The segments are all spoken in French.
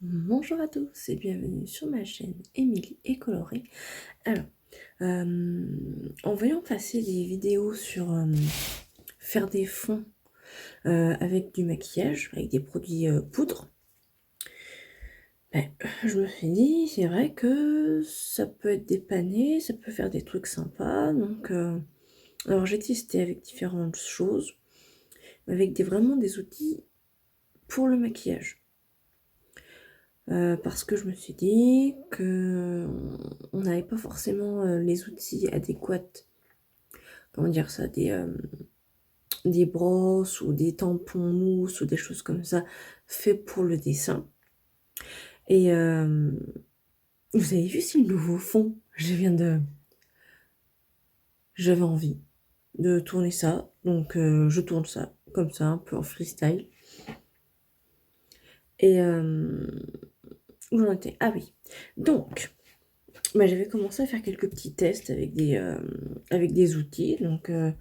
Bonjour à tous et bienvenue sur ma chaîne Émilie et Colorée. Alors, en voyant passer des vidéos sur faire des fonds avec du maquillage, avec des produits poudre, ben, je me suis dit, c'est vrai que ça peut être dépanné, ça peut faire des trucs sympas. Donc, alors j'ai testé avec différentes choses, avec vraiment des outils pour le maquillage. Parce que je me suis dit que on n'avait pas forcément les outils adéquats, comment dire ça, des brosses ou des tampons mousse ou des choses comme ça, faits pour le dessin. Et vous avez vu, c'est le nouveau fond. J'avais envie de tourner ça, donc je tourne ça, comme ça, un peu en freestyle. Et où j'en étais? Ah oui, donc bah, j'avais commencé à faire quelques petits tests avec des outils, donc je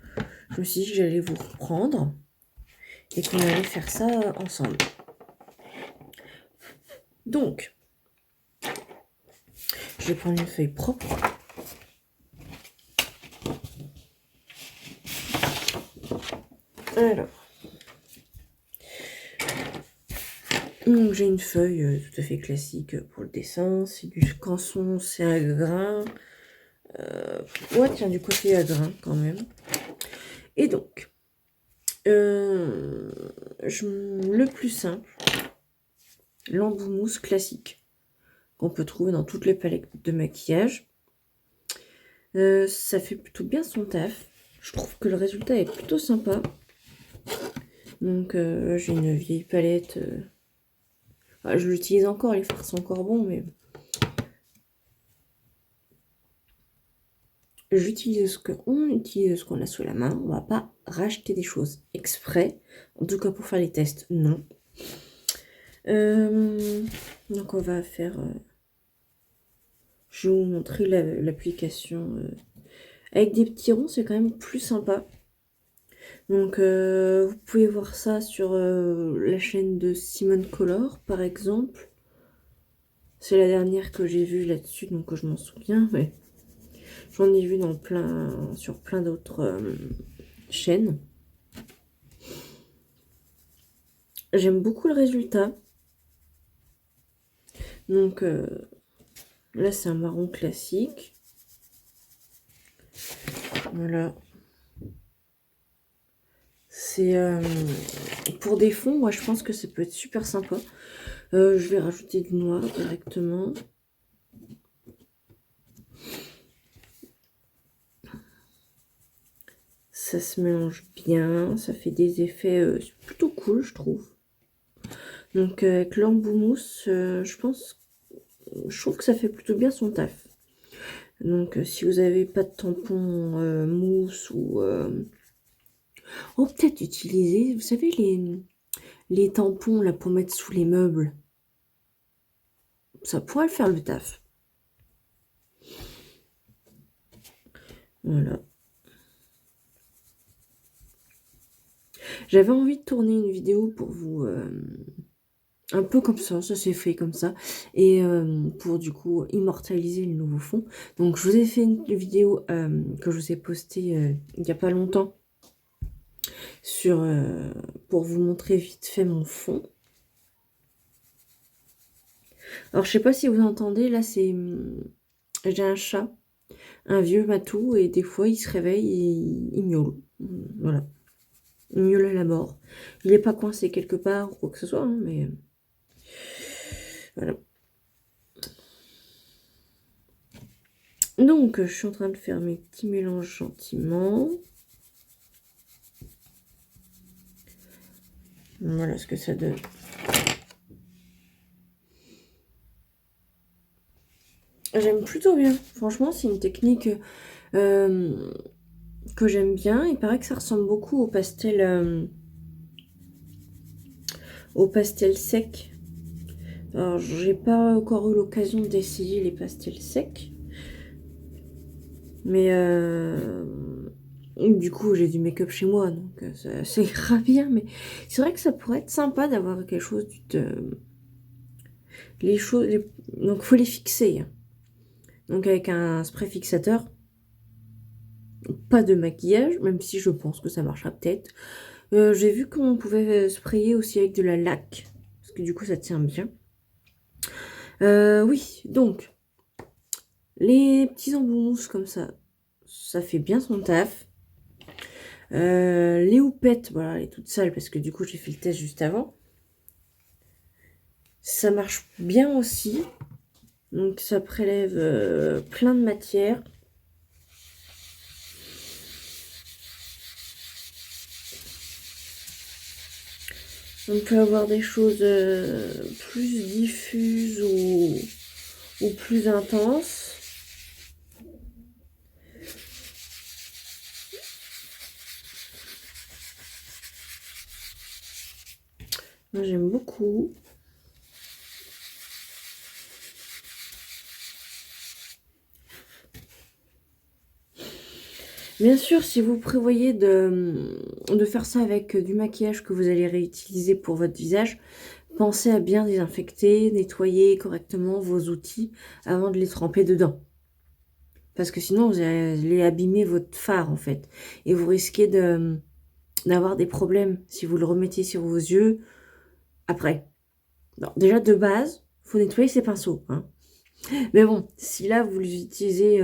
me suis dit que j'allais vous reprendre et qu'on allait faire ça ensemble. Donc, je vais prendre une feuille propre. Alors, donc j'ai une feuille tout à fait classique pour le dessin, c'est du canson, c'est à grain. Ouais, tiens, du côté à grain quand même. Et donc, le plus simple, l'embout mousse classique qu'on peut trouver dans toutes les palettes de maquillage. Ça fait plutôt bien son taf. Je trouve que le résultat est plutôt sympa. Donc j'ai une vieille palette. Je l'utilise encore, les fards sont encore bons, mais j'utilise ce qu'on a sous la main. On va pas racheter des choses exprès. En tout cas pour faire les tests, non. Donc on va faire. Je vais vous montrer l'application. Avec des petits ronds, c'est quand même plus sympa. Donc vous pouvez voir ça sur la chaîne de Simone Color par exemple. C'est la dernière que j'ai vue là-dessus, donc je m'en souviens. Ouais. J'en ai vu sur plein d'autres chaînes. J'aime beaucoup le résultat. Donc là c'est un marron classique. Voilà. C'est pour des fonds, moi je pense que ça peut être super sympa. Je vais rajouter du noir directement. Ça se mélange bien, ça fait des effets plutôt cool, je trouve. Donc avec l'embout mousse, je trouve que ça fait plutôt bien son taf. Donc si vous n'avez pas de tampon mousse ou... Oh, peut-être utiliser, vous savez, les tampons là pour mettre sous les meubles. Ça pourrait faire le taf. Voilà. J'avais envie de tourner une vidéo pour vous... un peu comme ça s'est fait comme ça. Et pour du coup immortaliser le nouveau fond. Donc je vous ai fait une vidéo que je vous ai postée il n'y a pas longtemps. Pour vous montrer vite fait mon fond. Alors je sais pas si vous entendez, là j'ai un chat, un vieux matou, et des fois il se réveille et il miaule. Voilà. Il miaule à la mort. Il n'est pas coincé quelque part ou quoi que ce soit, hein, mais voilà. Donc je suis en train de faire mes petits mélanges gentiment. Voilà ce que ça donne. J'aime plutôt bien. Franchement, c'est une technique que j'aime bien. Il paraît que ça ressemble beaucoup au pastel sec. Alors, j'ai pas encore eu l'occasion d'essayer les pastels secs. Mais du coup, j'ai du make-up chez moi, donc ça ira bien. Mais c'est vrai que ça pourrait être sympa d'avoir quelque chose les choses... Donc, faut les fixer. Donc, avec un spray fixateur. Pas de maquillage, même si je pense que ça marchera peut-être. J'ai vu qu'on pouvait sprayer aussi avec de la laque. Parce que du coup, ça tient bien. Oui, donc... Les petits embouts mousse comme ça fait bien son taf. Les houpettes, voilà, elle est toute sale parce que du coup j'ai fait le test juste avant. Ça marche bien aussi. Donc ça prélève plein de matière. On peut avoir des choses plus diffuses ou plus intenses. Moi j'aime beaucoup. Bien sûr, si vous prévoyez de faire ça avec du maquillage que vous allez réutiliser pour votre visage, pensez à bien désinfecter, nettoyer correctement vos outils avant de les tremper dedans. Parce que sinon, vous allez abîmer votre fard, en fait. Et vous risquez d'avoir des problèmes si vous le remettez sur vos yeux après. Non, déjà, de base, faut nettoyer ses pinceaux. Hein. Mais bon, si là, vous les utilisez...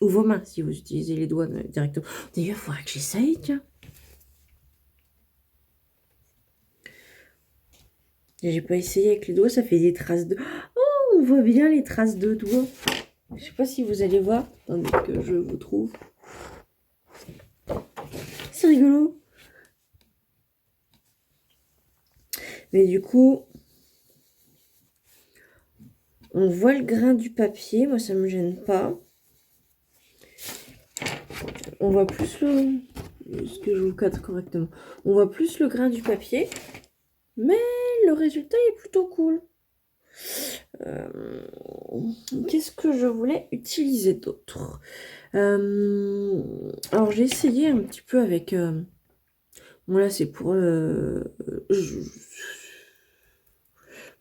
ou vos mains, si vous utilisez les doigts directement. D'ailleurs, il faudra que j'essaye, tiens. J'ai pas essayé avec les doigts, ça fait des traces de... Oh, on voit bien les traces de doigts. Je sais pas si vous allez voir. Attendez que je vous trouve. C'est rigolo. Mais du coup, on voit le grain du papier. Moi, ça me gêne pas. On voit plus le... Est-ce que je vous cadre correctement? On voit plus le grain du papier. Mais le résultat est plutôt cool. Qu'est-ce que je voulais utiliser d'autre? Alors, j'ai essayé un petit peu avec... Bon, là, c'est pour de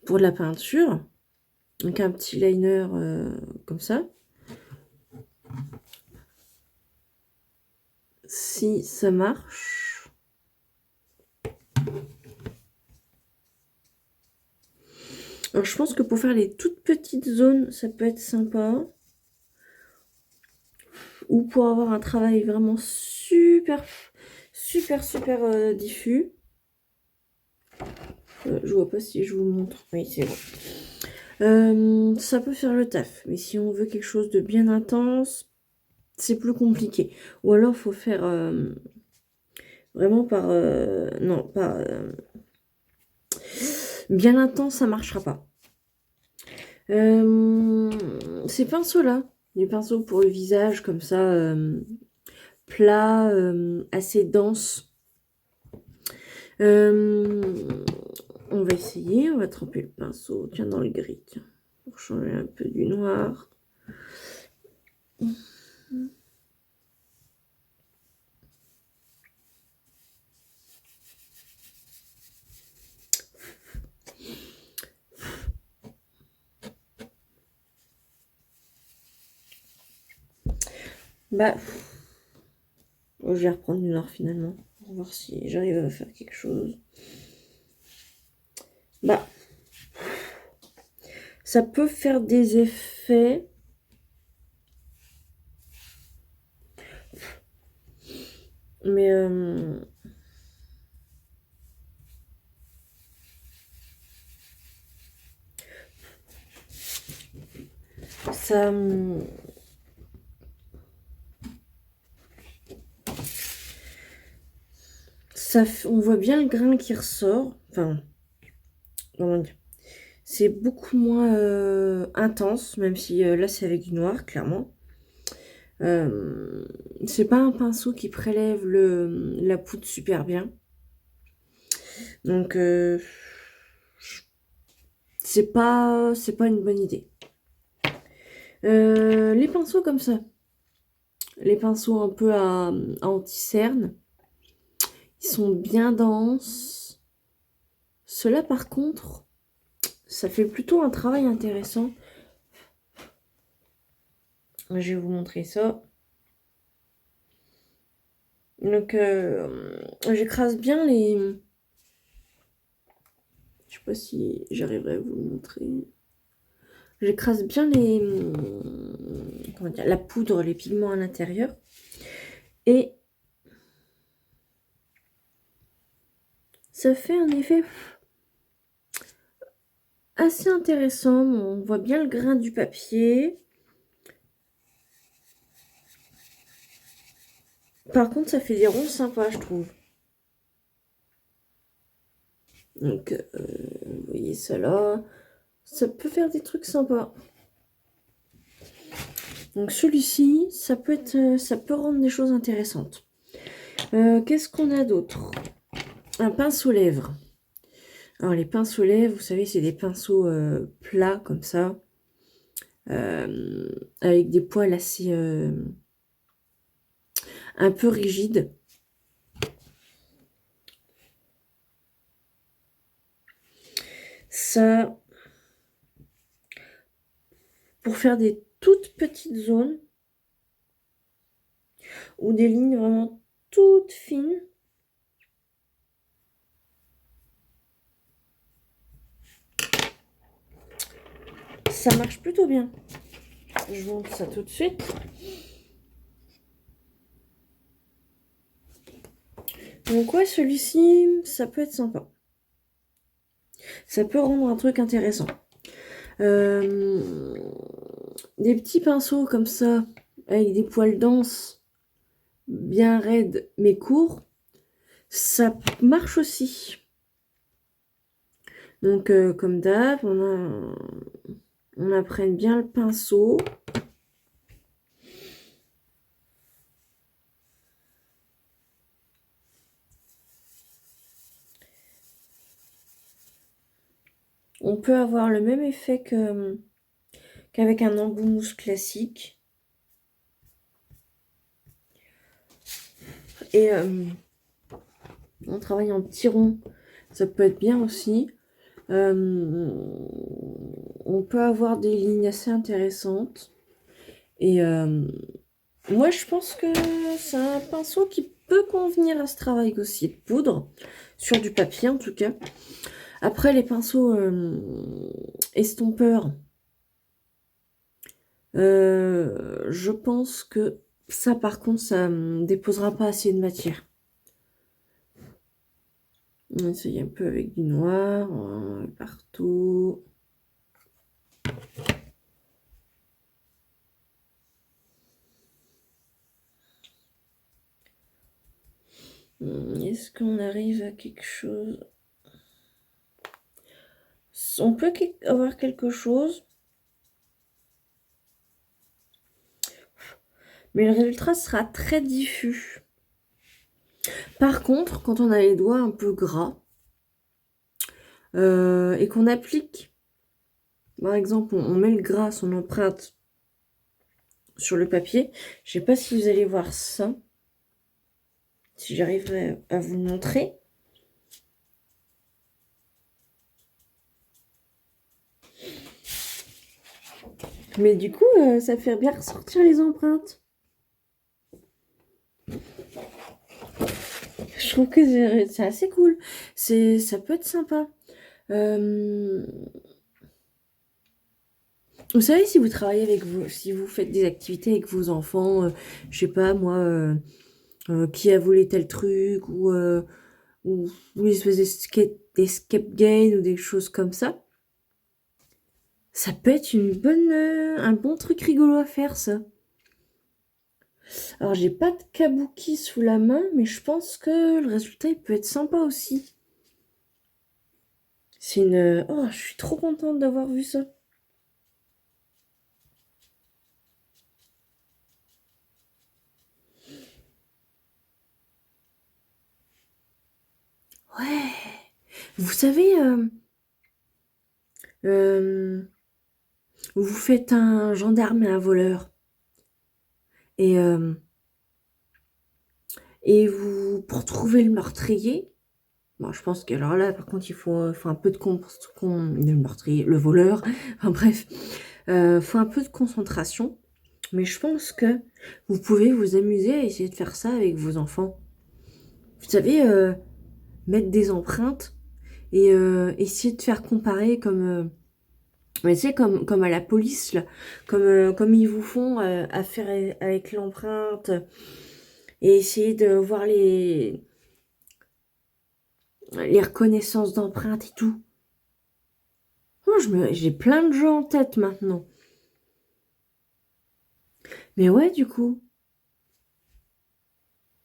la peinture. Donc, un petit liner comme ça. Si ça marche. Alors, je pense que pour faire les toutes petites zones, ça peut être sympa. Ou pour avoir un travail vraiment super diffus. Je vois pas si je vous montre. Oui, c'est bon. Ça peut faire le taf. Mais si on veut quelque chose de bien intense, c'est plus compliqué. Ou alors, faut faire vraiment par... non, pas... bien intense, ça marchera pas. Ces pinceaux-là, les pinceaux pour le visage, comme ça, plat, assez dense. On va essayer, on va tremper le pinceau, tiens, dans le gris, tiens, pour changer un peu du noir. Bah, je vais reprendre du noir finalement, pour voir si j'arrive à faire quelque chose. Bah, ça peut faire des effets. Mais ça... on voit bien le grain qui ressort. Enfin, comment dire, c'est beaucoup moins intense, même si là c'est avec du noir, clairement. C'est pas un pinceau qui prélève la poudre super bien. Donc, c'est pas une bonne idée. Les pinceaux comme ça, les pinceaux un peu à anti-cerne, ils sont bien denses. Ceux-là, par contre, ça fait plutôt un travail intéressant. Je vais vous montrer ça. Donc, j'écrase bien les... Je sais pas si j'arriverai à vous le montrer. J'écrase bien les... Comment dire, la poudre, les pigments à l'intérieur. Et ça fait un effet assez intéressant. On voit bien le grain du papier. Par contre, ça fait des ronds sympas, je trouve. Donc, vous voyez ça là. Ça peut faire des trucs sympas. Donc celui-ci, ça peut rendre des choses intéressantes. Qu'est-ce qu'on a d'autre? Un pinceau lèvres. Alors les pinceaux lèvres, vous savez, c'est des pinceaux plats comme ça, avec des poils assez un peu rigides. Ça, pour faire des toutes petites zones ou des lignes vraiment toutes fines. Ça marche plutôt bien. Je vous montre ça tout de suite. Donc ouais, celui-ci, ça peut être sympa. Ça peut rendre un truc intéressant. Des petits pinceaux comme ça, avec des poils denses, bien raides mais courts, ça marche aussi. Donc comme d'hab, on apprenne bien le pinceau. On peut avoir le même effet qu'avec un embout mousse classique. Et on travaille en petits ronds, ça peut être bien aussi. On peut avoir des lignes assez intéressantes. Et moi, je pense que c'est un pinceau qui peut convenir à ce travail aussi de poudre, sur du papier en tout cas. Après, les pinceaux estompeurs, je pense que ça, par contre, ça ne déposera pas assez de matière. On essaye un peu avec du noir, partout. Est-ce qu'on arrive à quelque chose? On peut avoir quelque chose, mais le résultat sera très diffus. Par contre, quand on a les doigts un peu gras et qu'on applique, par exemple, on met le gras, son empreinte sur le papier. Je ne sais pas si vous allez voir ça, si j'arriverai à vous le montrer. Mais du coup, ça fait bien ressortir les empreintes. Je trouve que c'est assez cool. Ça peut être sympa. Vous savez, si vous travaillez avec si vous faites des activités avec vos enfants, je sais pas moi, qui a volé tel truc, ou une espèce d'escape game ou des choses comme ça. Ça peut être un bon truc rigolo à faire, ça. Alors, j'ai pas de kabuki sous la main, mais je pense que le résultat, il peut être sympa aussi. C'est une... Oh, je suis trop contente d'avoir vu ça. Ouais. Vous savez, vous faites un gendarme et un voleur. Et pour trouver le meurtrier, Bon, je pense que alors là, par contre, faut un peu de le meurtrier, le voleur, enfin bref, faut un peu de concentration. Mais je pense que vous pouvez vous amuser à essayer de faire ça avec vos enfants. Vous savez, mettre des empreintes et essayer de faire comparer comme, mais tu sais, comme à la police, là, comme ils vous font à faire avec l'empreinte et essayer de voir les reconnaissances d'empreintes et tout. Moi, j'ai plein de jeux en tête maintenant. Mais ouais, du coup, de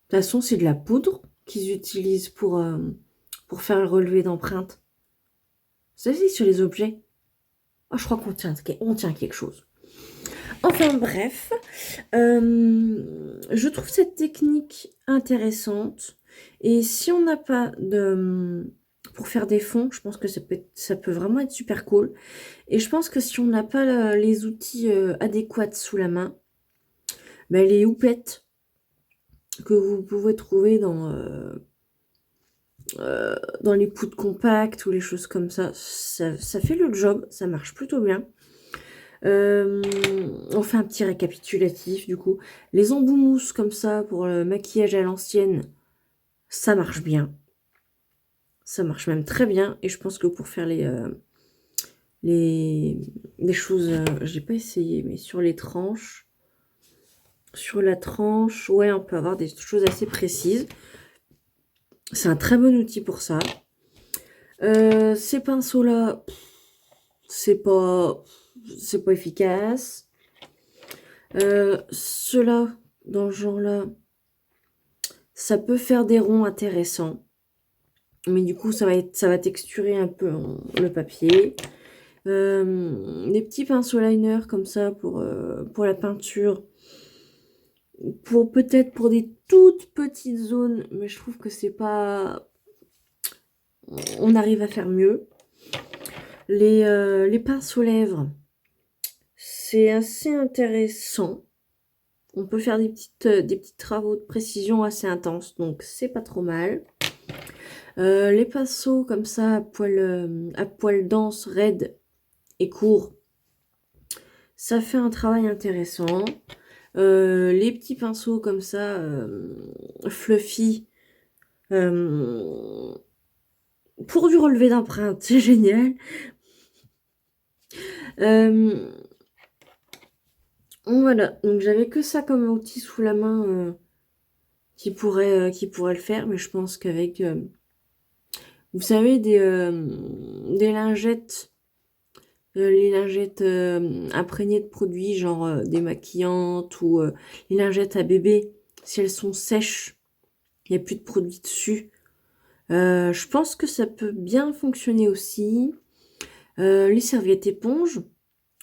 toute façon, c'est de la poudre qu'ils utilisent pour faire le relevé d'empreintes. Ça, c'est sur les objets. Oh, je crois on tient quelque chose. Enfin bref, je trouve cette technique intéressante. Et si on n'a pas pour faire des fonds, je pense que ça peut vraiment être super cool. Et je pense que si on n'a pas les outils adéquats sous la main, ben, les houpplettes que vous pouvez trouver dans les poudres compactes ou les choses comme ça, ça fait le job, ça marche plutôt bien. On fait un petit récapitulatif du coup. Les embouts mousse comme ça pour le maquillage à l'ancienne, ça marche bien. Ça marche même très bien. Et je pense que pour faire les choses, j'ai pas essayé, mais sur les tranches, sur la tranche, ouais, on peut avoir des choses assez précises. C'est un très bon outil pour ça. Ces pinceaux-là, c'est pas efficace. Ceux-là, dans le genre-là, ça peut faire des ronds intéressants. Mais du coup, ça va texturer un peu le papier. Des petits pinceaux liner comme ça pour la peinture. Peut-être pour des toutes petites zones, mais je trouve que c'est pas... On arrive à faire mieux. Les pinceaux lèvres, c'est assez intéressant. On peut faire des petits travaux de précision assez intenses, donc c'est pas trop mal. Les pinceaux comme ça à poil dense, raide et court, ça fait un travail intéressant. Les petits pinceaux comme ça, fluffy, pour du relevé d'empreinte, c'est génial. Voilà, donc j'avais que ça comme outil sous la main qui pourrait le faire, mais je pense qu'avec, vous savez, des lingettes, les lingettes imprégnées de produits, genre démaquillantes ou les lingettes à bébé, si elles sont sèches, il n'y a plus de produits dessus. Je pense que ça peut bien fonctionner aussi. Les serviettes éponges,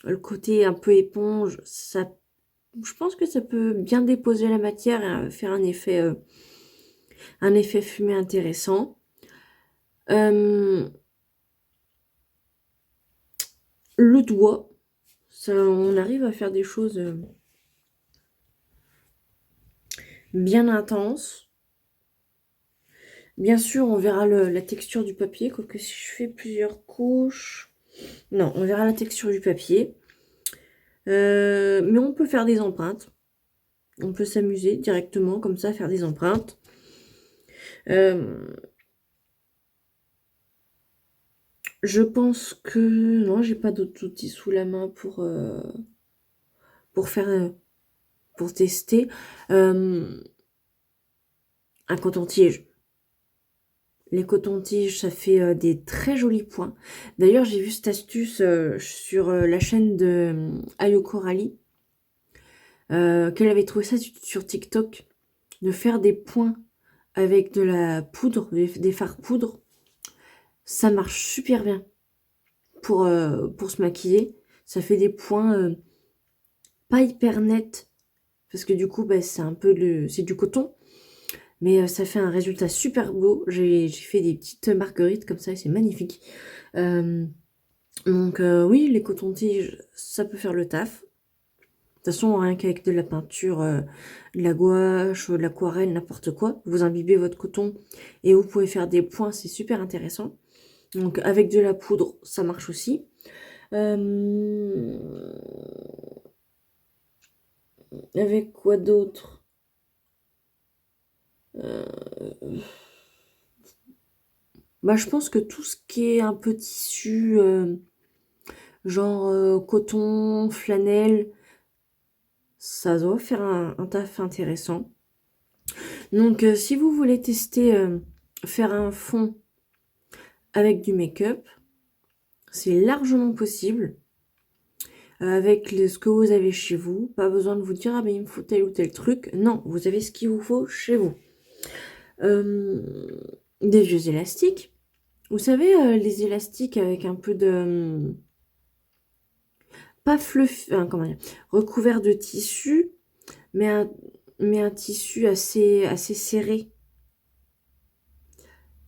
le côté un peu éponge, je pense que ça peut bien déposer la matière et faire un effet fumé intéressant. Le doigt, ça, on arrive à faire des choses bien intenses. Bien sûr, on verra la texture du papier, quoique si je fais plusieurs couches... Non, on verra la texture du papier. Mais on peut faire des empreintes. On peut s'amuser directement, comme ça, à faire des empreintes. Je pense que... Non, j'ai pas d'autres outils sous la main pour faire... pour tester. Un coton-tige. Les cotons-tiges, ça fait des très jolis points. D'ailleurs, j'ai vu cette astuce sur la chaîne de Ayoko Rally, qu'elle avait trouvé ça sur TikTok, de faire des points avec de la poudre, des fards poudre. Ça marche super bien pour se maquiller. Ça fait des points pas hyper nets, parce que du coup, bah, c'est du coton. Mais ça fait un résultat super beau. J'ai fait des petites marguerites comme ça et c'est magnifique. Donc oui, les cotons-tiges, ça peut faire le taf. toute façon, rien qu'avec de la peinture, de la gouache, de l'aquarelle, n'importe quoi, vous imbibez votre coton et vous pouvez faire des points, c'est super intéressant. Donc avec de la poudre, ça marche aussi. Avec quoi d'autre? Bah, je pense que tout ce qui est un peu tissu, genre coton, flanelle, ça doit faire un taf intéressant. Donc si vous voulez tester faire un fond avec du make-up, c'est largement possible. Avec ce que vous avez chez vous, pas besoin de vous dire ah ben il me faut tel ou tel truc. Non, vous avez ce qu'il vous faut chez vous. Des vieux élastiques. Vous savez, les élastiques avec un peu de pas fluff, comment dire, recouvert de tissu, mais un tissu assez serré.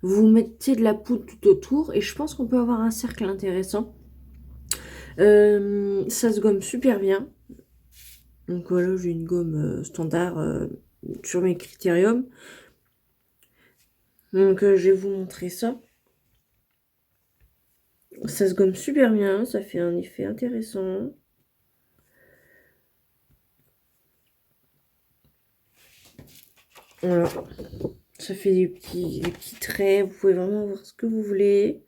Vous mettez de la poudre tout autour et je pense qu'on peut avoir un cercle intéressant. Ça se gomme super bien. Donc voilà, j'ai une gomme standard sur mes critériums. Donc je vais vous montrer ça. Ça se gomme super bien, ça fait un effet intéressant. Voilà. Ça fait des petits traits, vous pouvez vraiment voir ce que vous voulez.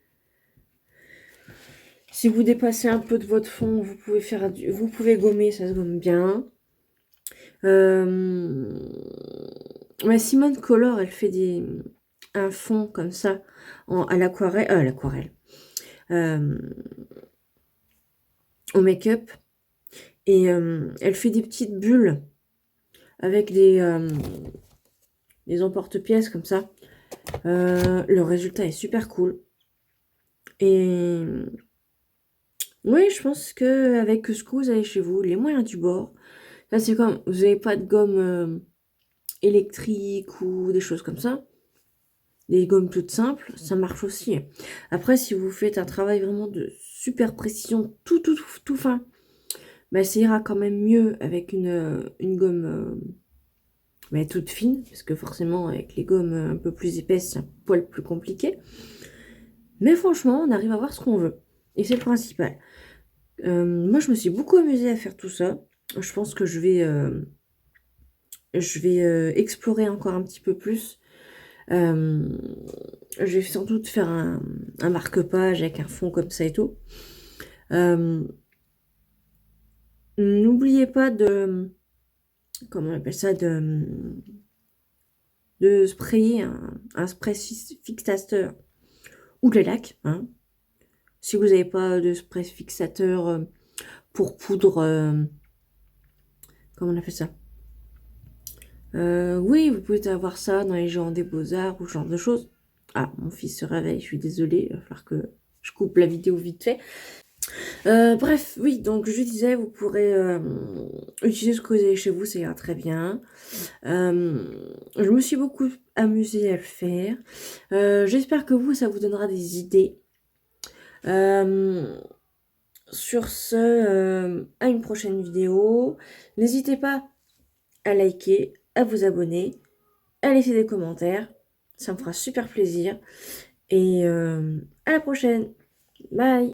Si vous dépassez un peu de votre fond, vous pouvez gommer, ça se gomme bien. Simone Color, elle fait un fond comme ça à l'aquarelle, au make-up. Et elle fait des petites bulles avec des emporte-pièces comme ça. Le résultat est super cool. Et oui, je pense que avec ce que vous avez chez vous, les moyens du bord, là c'est comme vous n'avez pas de gomme électrique ou des choses comme ça, des gommes toutes simples, ça marche aussi. Après, si vous faites un travail vraiment de super précision, tout fin, bah, ça ira quand même mieux avec une gomme toute fine, parce que forcément avec les gommes un peu plus épaisses, c'est un poil plus compliqué. Mais franchement, on arrive à voir ce qu'on veut. Et c'est le principal. Moi, je me suis beaucoup amusée à faire tout ça. Je pense que je vais explorer encore un petit peu plus. Je vais sans doute faire un marque-page avec un fond comme ça et tout. N'oubliez pas comment on appelle ça, de sprayer un spray fixateur ou de la laque. Hein. Si vous n'avez pas de spray fixateur pour poudre, comment on appelle ça? Oui, vous pouvez avoir ça dans les gens des beaux-arts ou ce genre de choses. Ah, mon fils se réveille, je suis désolée, il va falloir que je coupe la vidéo vite fait. Bref, oui, donc je disais, vous pourrez utiliser ce que vous avez chez vous, ça ira très bien. Je me suis beaucoup amusée à le faire. J'espère que ça vous donnera des idées. Sur ce, à une prochaine vidéo. N'hésitez pas à liker, à vous abonner, à laisser des commentaires. Ça me fera super plaisir. Et à la prochaine. Bye.